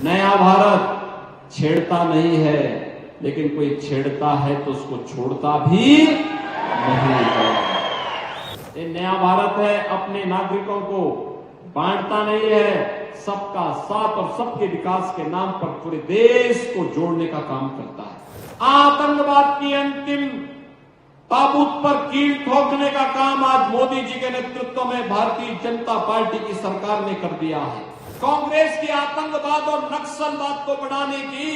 नया भारत छेड़ता नहीं है, लेकिन कोई छेड़ता है तो उसको छोड़ता भी नहीं है। ये नया भारत है, अपने नागरिकों को बांटता नहीं है, सबका साथ और सबके विकास के नाम पर पूरे देश को जोड़ने का काम करता है। आतंकवाद की अंतिम ताबूत पर कील ठोकने का काम आज मोदी जी के नेतृत्व में भारतीय जनता पार्टी की सरकार ने कर दिया है। कांग्रेस की आतंकवाद और नक्सलवाद को बढ़ाने की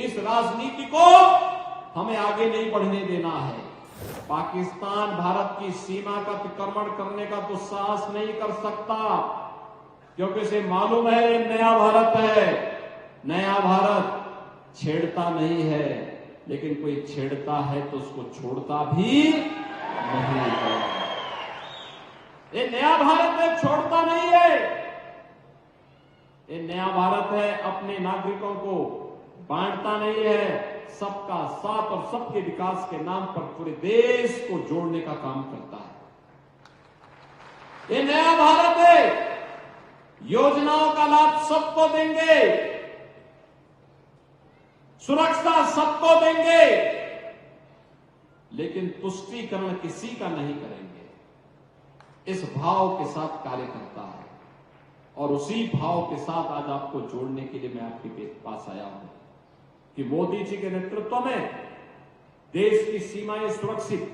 इस राजनीति को हमें आगे नहीं बढ़ने देना है। पाकिस्तान भारत की सीमा का अतिक्रमण करने का तो साहस नहीं कर सकता, क्योंकि उसे मालूम है ये नया भारत है। नया भारत छेड़ता नहीं है, लेकिन कोई छेड़ता है तो उसको छोड़ता भी नहीं है। ये नया भारत है, छोड़ता नहीं है। ये नया भारत है, अपने नागरिकों को बांटता नहीं है, सबका साथ और सबके विकास के नाम पर पूरे देश को जोड़ने का काम करता है। ये नया भारत है, योजनाओं का लाभ सबको देंगे, सुरक्षा सबको देंगे, लेकिन तुष्टीकरण किसी का नहीं करेंगे। इस भाव के साथ कार्य करता है और उसी भाव के साथ आज आपको जोड़ने के लिए मैं आपके पास आया हूं कि मोदी जी के नेतृत्व में देश की सीमाएं सुरक्षित,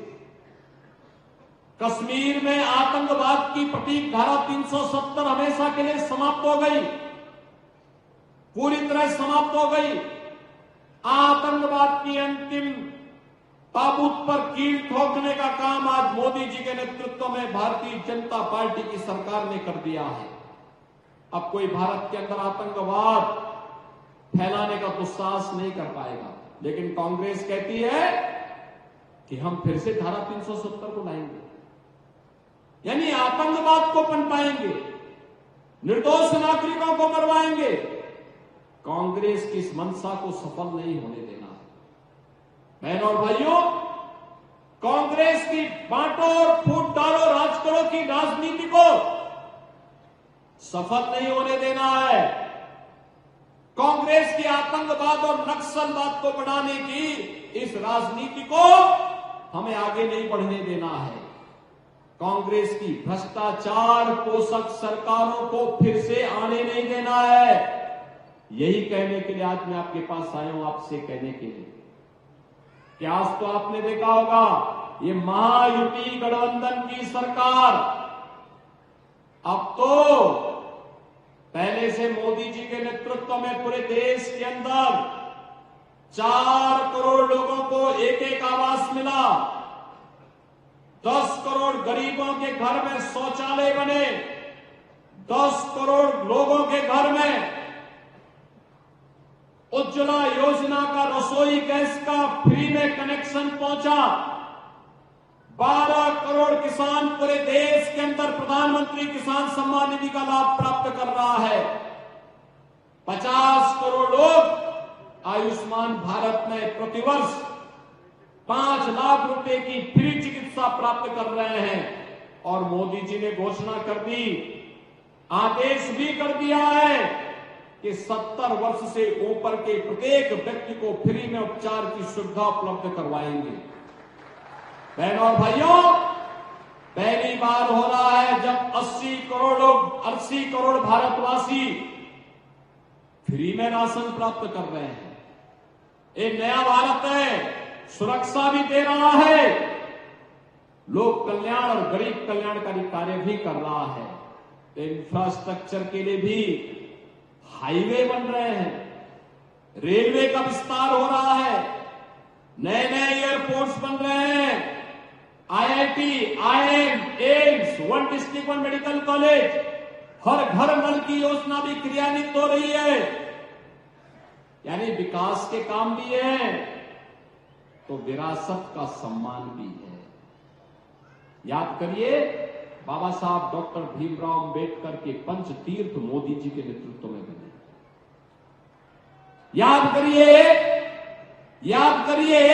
कश्मीर में आतंकवाद की प्रतीक धारा 370 हमेशा के लिए समाप्त हो गई, पूरी तरह समाप्त हो गई। आतंकवाद की अंतिम ताबूत पर कील ठोकने का काम आज मोदी जी के नेतृत्व में भारतीय जनता पार्टी की सरकार ने कर दिया है। अब कोई भारत के अंदर आतंकवाद फैलाने का दुस्साहस नहीं कर पाएगा, लेकिन कांग्रेस कहती है कि हम फिर से धारा 370 को लाएंगे, यानी आतंकवाद को पनपाएंगे, निर्दोष नागरिकों को मरवाएंगे। कांग्रेस की इस मंशा को सफल नहीं होने देना है। बहनों और भाइयों, कांग्रेस की बांटो और फूट डालो राज करो की राजनीति को सफल नहीं होने देना है। कांग्रेस की आतंकवाद और नक्सलवाद को बढ़ाने की इस राजनीति को हमें आगे नहीं बढ़ने देना है। कांग्रेस की भ्रष्टाचार पोषक सरकारों को फिर से आने नहीं देना है। यही कहने के लिए आज मैं आपके पास आया हूं, आपसे कहने के लिए कि आज तो आपने देखा होगा ये महायुति गठबंधन की सरकार अब तो पहले से मोदी जी के नेतृत्व में पूरे देश के अंदर 4 करोड़ लोगों को एक आवास मिला, 10 करोड़ गरीबों के घर में शौचालय बने, 10 करोड़ लोगों के घर में उज्ज्वला योजना का रसोई गैस का फ्री में कनेक्शन पहुंचा, 12 करोड़ किसान पूरे देश के अंदर प्रधानमंत्री किसान सम्मान निधि का लाभ प्राप्त कर रहा है, 50 करोड़ लोग आयुष्मान भारत में प्रतिवर्ष 5 लाख रुपए की फ्री चिकित्सा प्राप्त कर रहे हैं। और मोदी जी ने घोषणा कर दी, आदेश भी कर दिया है कि 70 वर्ष से ऊपर के प्रत्येक व्यक्ति को फ्री में उपचार की सुविधा उपलब्ध करवाएंगे। बहनों और भाइयों, पहली बार हो रहा है जब 80 करोड़ लोग, 80 करोड़ भारतवासी फ्री में राशन प्राप्त कर रहे हैं। एक नया भारत है, सुरक्षा भी दे रहा है, लोक कल्याण और गरीब कल्याणकारी कार्य भी कर रहा है। इंफ्रास्ट्रक्चर के लिए भी हाईवे बन रहे हैं, रेलवे का विस्तार हो रहा है, नए नए एयरपोर्ट्स बन रहे हैं, IIT, IIM, AIIMS, 1 district 1 medical college, हर घर नल की योजना भी क्रियान्वित हो रही है। यानी विकास के काम भी है तो विरासत का सम्मान भी है। याद करिए, बाबा साहब डॉक्टर भीमराव अंबेडकर के पंचतीर्थ मोदी जी के नेतृत्व में बने। याद करिए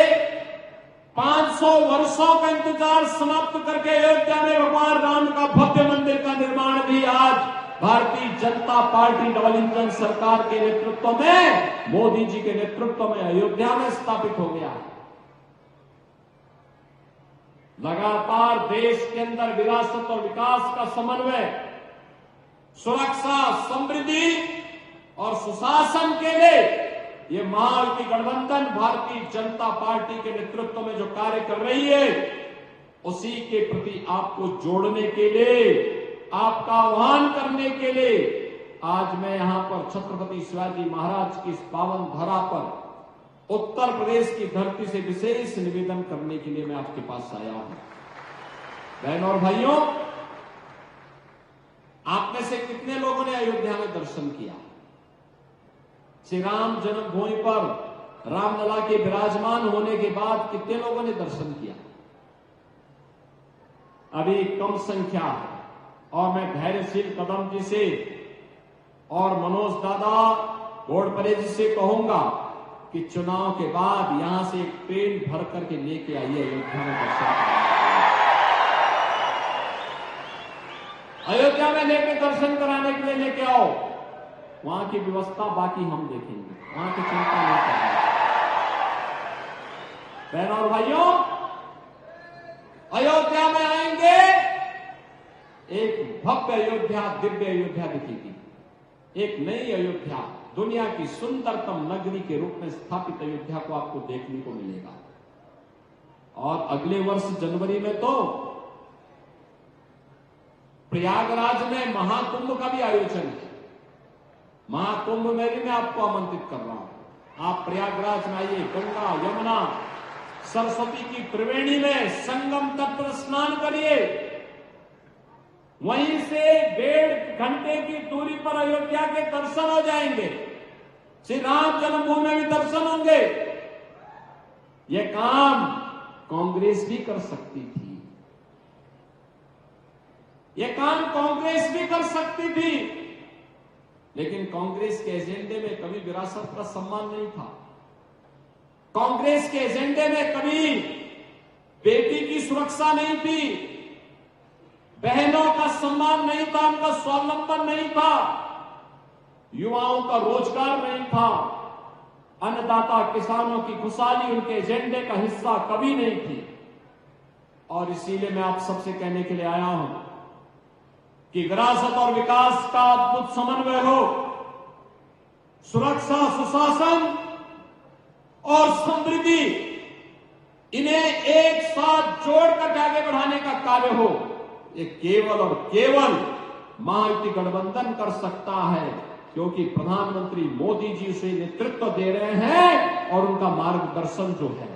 500 वर्षों का इंतजार समाप्त करके अयोध्या में भगवान राम का भव्य मंदिर का निर्माण भी आज Bharatiya Janata party double engine सरकार के नेतृत्व में, मोदी जी के नेतृत्व में अयोध्या में स्थापित हो गया है। लगातार देश के अंदर विरासत और विकास का समन्वय, सुरक्षा, समृद्धि और सुशासन के लिए ये महायुति गठबंधन भारतीय जनता पार्टी के नेतृत्व में जो कार्य कर रही है, उसी के प्रति आपको जोड़ने के लिए, आपका आह्वान करने के लिए आज मैं यहां पर छत्रपति शिवाजी महाराज की इस पावन धरा पर उत्तर प्रदेश की धरती से विशेष निवेदन करने के लिए मैं आपके पास आया हूं। बहनों और भाइयों, आप में से कितने लोगों ने अयोध्या में दर्शन किया? श्री राम जन्मभूमि पर रामलला के विराजमान होने के बाद कितने लोगों ने दर्शन किया? अभी कम संख्या है और मैं धैर्यशील कदम जी से और मनोज दादा घोड़परे जी से कहूंगा कि चुनाव के बाद यहां से एक ट्रेन भर करके लेके आइए अयोध्या में दर्शन कराने। अयोध्या में लेके दर्शन कराने के लिए लेके आओ, वहां की व्यवस्था बाकी हम देखेंगे, वहां की चिंता नहीं करना। बहनों और भाइयों, अयोध्या में आएंगे, एक भव्य अयोध्या, दिव्य अयोध्या दिखेगी। एक नई अयोध्या, दुनिया की सुंदरतम नगरी के रूप में स्थापित अयोध्या को आपको देखने को मिलेगा। और अगले वर्ष जनवरी में तो प्रयागराज में महाकुंभ का भी आयोजन है। महाकुंभ में भी मैं आपको आमंत्रित कर रहा हूं। आप प्रयागराज में आइए, गंगा, यमुना, सरस्वती की त्रिवेणी में संगम तट पर स्नान करिए। वहीं से 1.5 घंटे की दूरी पर अयोध्या के दर्शन हो जाएंगे। श्री राम जन्मभूमि में भी दर्शन होंगे। यह काम कांग्रेस भी कर सकती थी, यह काम कांग्रेस भी कर सकती थी, लेकिन कांग्रेस के एजेंडे में कभी विरासत का सम्मान नहीं था। कांग्रेस के एजेंडे में कभी बेटी की सुरक्षा नहीं थी, बहनों का सम्मान नहीं था, उनका स्वावलंबन नहीं था, युवाओं का रोजगार नहीं था, अन्नदाता किसानों की खुशहाली उनके एजेंडे का हिस्सा कभी नहीं थी। और इसीलिए मैं आप सबसे कहने के लिए आया हूं कि विरासत और विकास का अद्भुत समन्वय हो, सुरक्षा, सुशासन और समृद्धि, इन्हें एक साथ जोड़कर आगे बढ़ाने का कार्य हो, ये केवल और केवल महायुति गठबंधन कर सकता है, क्योंकि प्रधानमंत्री मोदी जी उसे नेतृत्व दे रहे हैं और उनका मार्गदर्शन जो है